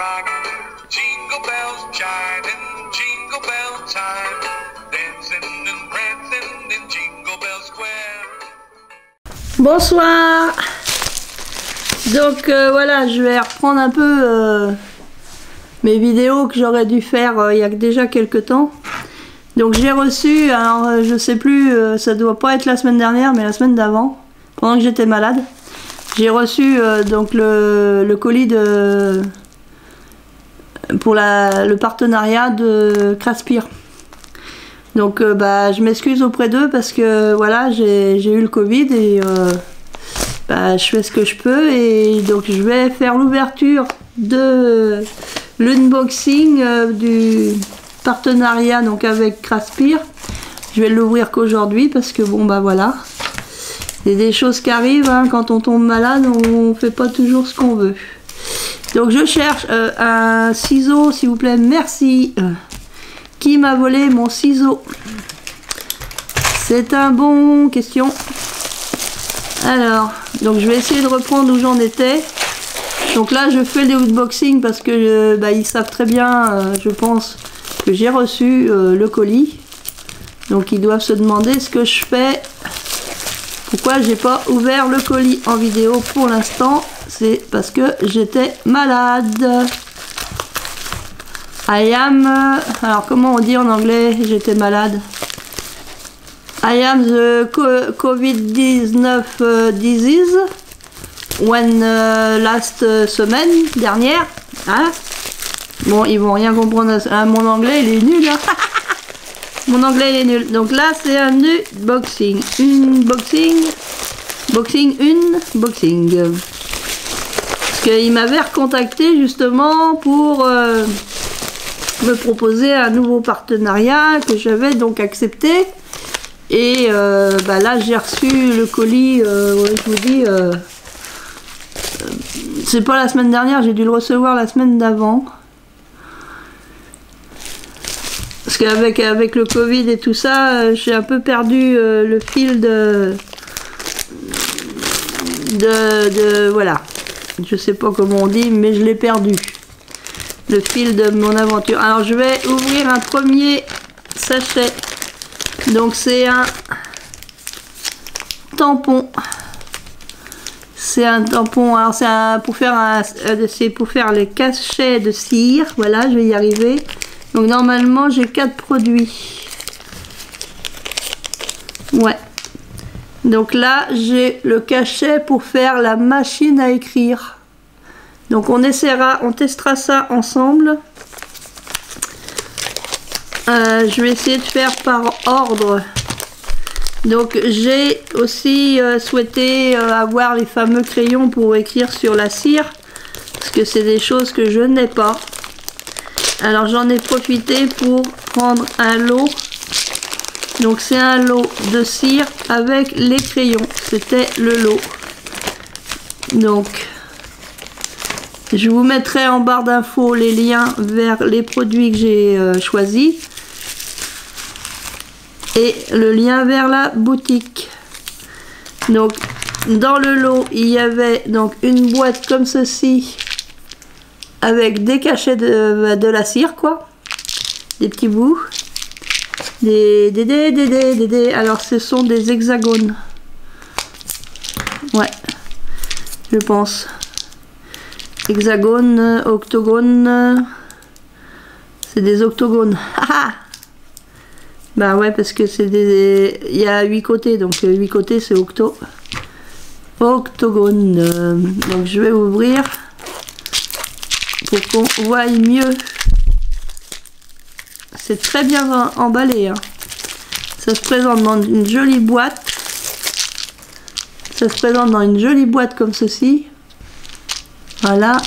rock. Jingle bells chiming, jingle bell time, dancing and prancing in Jingle Bell Square. Bonsoir. Donc voilà, je vais reprendre un peu mes vidéos que j'aurais dû faire il y a déjà quelques temps. Donc j'ai reçu, alors je sais plus, ça doit pas être la semaine dernière, mais la semaine d'avant, pendant que j'étais malade, j'ai reçu donc le colis pour le partenariat de Craspir. Donc je m'excuse auprès d'eux parce que voilà, j'ai eu le Covid et je fais ce que je peux, et donc je vais faire l'ouverture de l'unboxing du partenariat donc avec Craspir. Je vais l'ouvrir qu'aujourd'hui parce que bon voilà, il y a des choses qui arrivent hein, quand on tombe malade, on fait pas toujours ce qu'on veut. Donc je cherche un ciseau s'il vous plaît, merci. Qui m'a volé mon ciseau? C'est un bon question. Alors, donc je vais essayer de reprendre où j'en étais. Donc là je fais des unboxings parce que ils savent très bien, je pense, que j'ai reçu le colis. Donc ils doivent se demander ce que je fais. Pourquoi j'ai pas ouvert le colis en vidéo pour l'instant? C'est parce que j'étais malade. I am... alors comment on dit en anglais j'étais malade? I am the COVID-19 disease when last semaine dernière. Hein? Bon, ils vont rien comprendre. Mon anglais il est nul. Hein. Mon anglais il est nul. Donc là c'est un unboxing. Unboxing. Parce qu'il m'avait recontacté justement pour me proposer un nouveau partenariat que j'avais donc accepté. Et là j'ai reçu le colis, ouais, je vous dis, c'est pas la semaine dernière, j'ai dû le recevoir la semaine d'avant. Parce qu'avec le Covid et tout ça, j'ai un peu perdu le fil voilà. Je sais pas comment on dit, mais je l'ai perdu. Le fil de mon aventure. Alors je vais ouvrir un premier sachet. Donc c'est un tampon. C'est un tampon. Alors c'est pour faire les cachets de cire. Voilà, je vais y arriver. Donc normalement j'ai 4 produits. Ouais. Donc là j'ai le cachet pour faire la machine à écrire. Donc on testera ça ensemble. Je vais essayer de faire par ordre. Donc j'ai aussi souhaité avoir les fameux crayons pour écrire sur la cire, parce que c'est des choses que je n'ai pas. Alors j'en ai profité pour prendre un lot. Donc c'est un lot de cire avec les crayons. C'était le lot. Donc je vous mettrai en barre d'infos les liens vers les produits que j'ai choisis. Et le lien vers la boutique. Donc dans le lot il y avait donc une boîte comme ceci avec des cachets de la cire, quoi, des petits bouts, alors ce sont des hexagones, ouais, je pense, hexagone, octogone, c'est des octogones. Bah ouais, parce que c'est il y a 8 côtés, donc 8 côtés c'est octogone. Donc je vais ouvrir pour qu'on voie mieux. C'est très bien emballé, hein. Ça se présente dans une jolie boîte. Ça se présente dans une jolie boîte comme ceci. Voilà.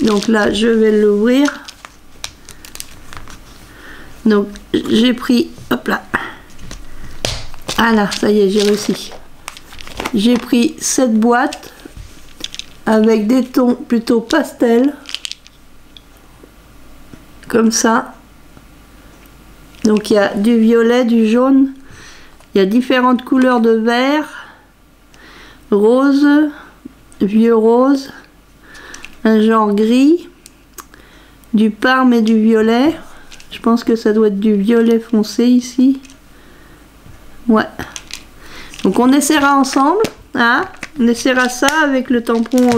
Donc là je vais l'ouvrir. Donc j'ai pris, hop là, voilà, ça y est, j'ai réussi. J'ai pris cette boîte avec des tons plutôt pastel, comme ça. Donc il y a du violet, du jaune, il y a différentes couleurs de vert, rose, vieux rose, un genre gris, du parme et du violet. Je pense que ça doit être du violet foncé ici. Ouais. Donc on essaiera ensemble. Hein, on essaiera ça avec le tampon,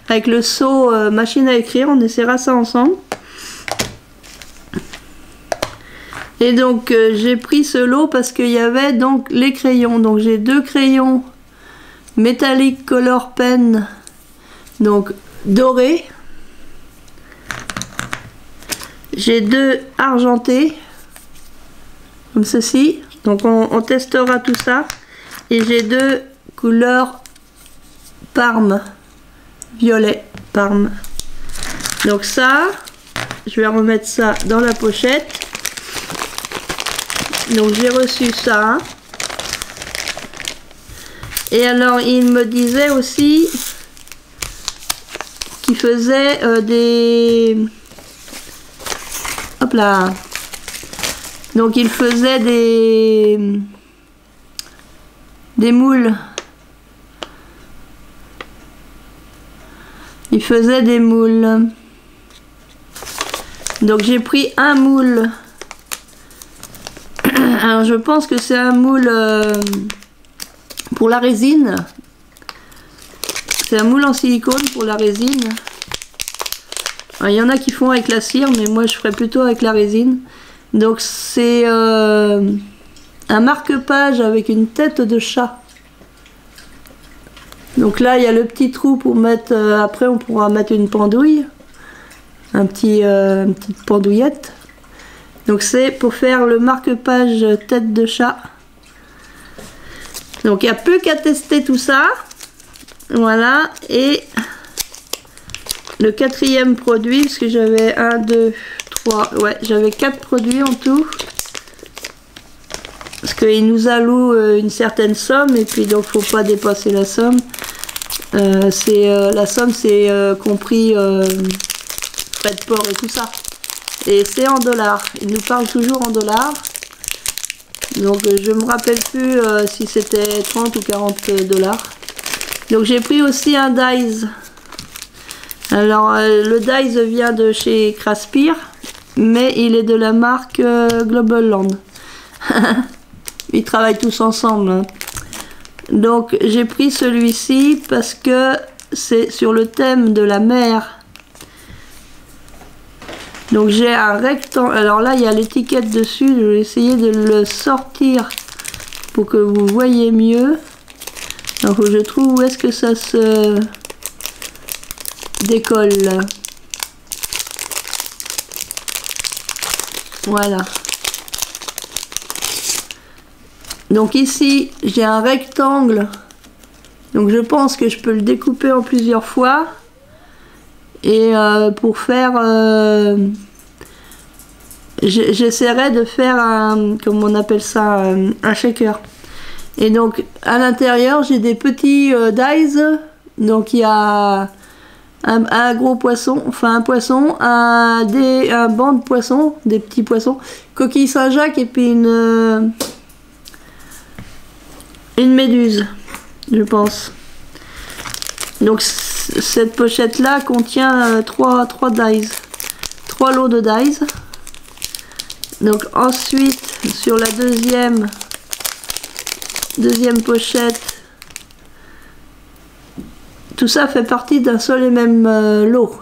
avec le seau machine à écrire. On essaiera ça ensemble. Et donc j'ai pris ce lot parce qu'il y avait donc les crayons. Donc j'ai 2 crayons Metallic Color Pen, donc dorés. J'ai 2 argentés, comme ceci. Donc on testera tout ça. Et j'ai 2 couleurs parme, violet parme. Donc ça, je vais remettre ça dans la pochette. Donc j'ai reçu ça. Et alors il me disait aussi qu'il faisait des... Hop là. Donc il faisait des moules. Il faisait des moules. Donc j'ai pris un moule. Alors je pense que c'est un moule pour la résine. C'est un moule en silicone pour la résine. Alors, il y en a qui font avec la cire, mais moi je ferai plutôt avec la résine. Donc c'est un marque-page avec une tête de chat. Donc là il y a le petit trou pour mettre, après on pourra mettre une pendouille. Une petite pendouillette. Donc c'est pour faire le marque-page tête de chat. Donc il n'y a plus qu'à tester tout ça. Voilà. Et le 4e produit, parce que j'avais 1, 2, 3, ouais, j'avais 4 produits en tout. Parce qu'il nous alloue une certaine somme et puis donc faut pas dépasser la somme. La somme c'est compris frais de port et tout ça. Et c'est en dollars. Il nous parle toujours en dollars. Donc je me rappelle plus si c'était 30 ou 40 dollars. Donc j'ai pris aussi un dies. Alors le dies vient de chez Craspir, mais il est de la marque Global Land. Ils travaillent tous ensemble. Hein. Donc j'ai pris celui-ci parce que c'est sur le thème de la mer. Donc j'ai un rectangle. Alors là il y a l'étiquette dessus. Je vais essayer de le sortir pour que vous voyez mieux. Donc faut que je trouve où est-ce que ça se décolle là. Voilà. Donc ici j'ai un rectangle. Donc je pense que je peux le découper en plusieurs fois. Et pour faire... j'essaierai de faire un... Comment on appelle ça, un shaker. Et donc à l'intérieur j'ai des petits dies. Donc il y a un gros poisson, enfin un poisson, un banc de poissons, des petits poissons, coquille Saint-Jacques et puis une méduse, je pense. Donc cette pochette là contient 3 dies, 3 lots de dies. Donc ensuite sur la deuxième pochette, tout ça fait partie d'un seul et même lot.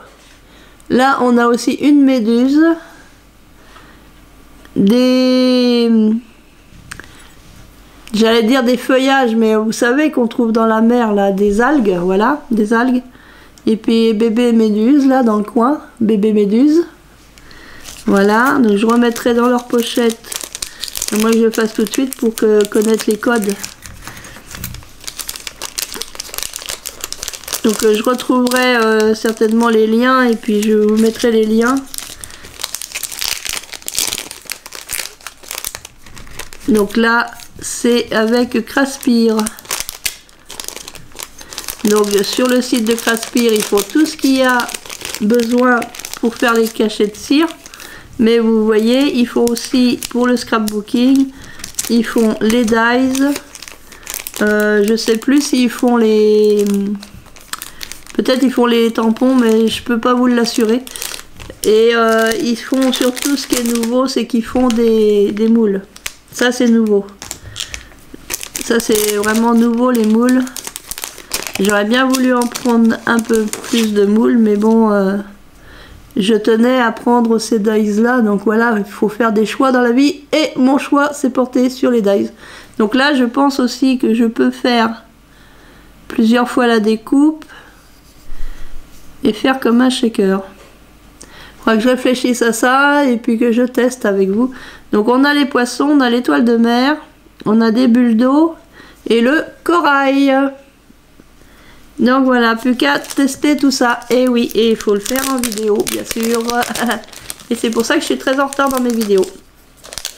Là on a aussi une méduse, j'allais dire des feuillages, mais vous savez qu'on trouve dans la mer là des algues, voilà, des algues. Et puis bébé méduse là dans le coin, bébé méduse. Voilà, donc je remettrai dans leur pochette. Moi je le fasse tout de suite pour connaître les codes. Donc je retrouverai certainement les liens et puis je vous mettrai les liens. Donc là c'est avec Craspir. Donc sur le site de Craspir il faut tout ce qu'il y a besoin pour faire les cachets de cire. Mais vous voyez, il faut aussi pour le scrapbooking, ils font les dies. Je sais plus s'ils font les... Peut-être ils font les tampons, mais je peux pas vous l'assurer. Et ils font surtout, ce qui est nouveau, c'est qu'ils font des moules. Ça c'est nouveau. Ça c'est vraiment nouveau, les moules. J'aurais bien voulu en prendre un peu plus de moules, mais bon, je tenais à prendre ces dies là. Donc voilà, il faut faire des choix dans la vie. Et mon choix s'est porté sur les dies. Donc là, je pense aussi que je peux faire plusieurs fois la découpe et faire comme un shaker. Il faudra que je réfléchisse à ça et puis que je teste avec vous. Donc on a les poissons, on a l'étoile de mer, on a des bulles d'eau et le corail. Donc voilà, plus qu'à tester tout ça. Et oui, et il faut le faire en vidéo, bien sûr. Et c'est pour ça que je suis très en retard dans mes vidéos.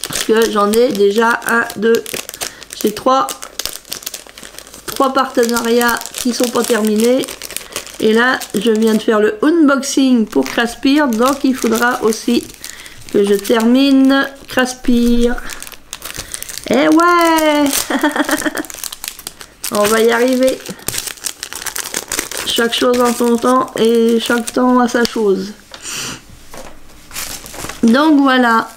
Parce que j'en ai déjà j'ai trois partenariats qui sont pas terminés. Et là, je viens de faire le unboxing pour Craspir, donc il faudra aussi que je termine Craspir. Eh ouais. On va y arriver. Chaque chose en son temps et chaque temps à sa chose. Donc voilà.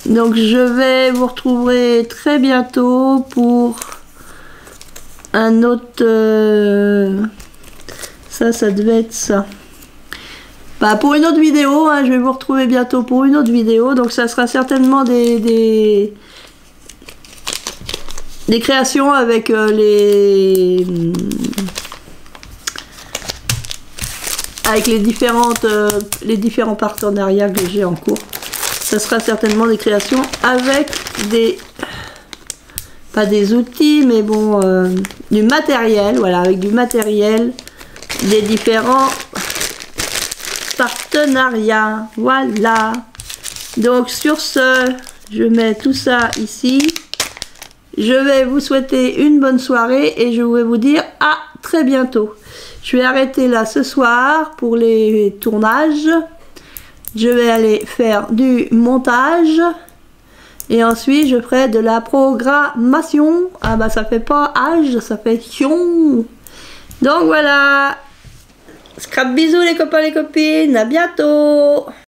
Donc je vais vous retrouver très bientôt pour un autre... Ça devait être ça. Bah, pour une autre vidéo, hein, je vais vous retrouver bientôt pour une autre vidéo. Donc ça sera certainement des créations avec les différents partenariats que j'ai en cours. Ça sera certainement des créations avec pas des outils, mais bon, du matériel, voilà, avec du matériel, des différents partenariats, voilà. Donc sur ce, je mets tout ça ici. Je vais vous souhaiter une bonne soirée et je vais vous dire à très bientôt. Je vais arrêter là ce soir pour les tournages. Je vais aller faire du montage. Et ensuite, je ferai de la programmation. Ah bah ça fait pas âge, ça fait chion. Donc voilà. Scrap bisous les copains, les copines. À bientôt.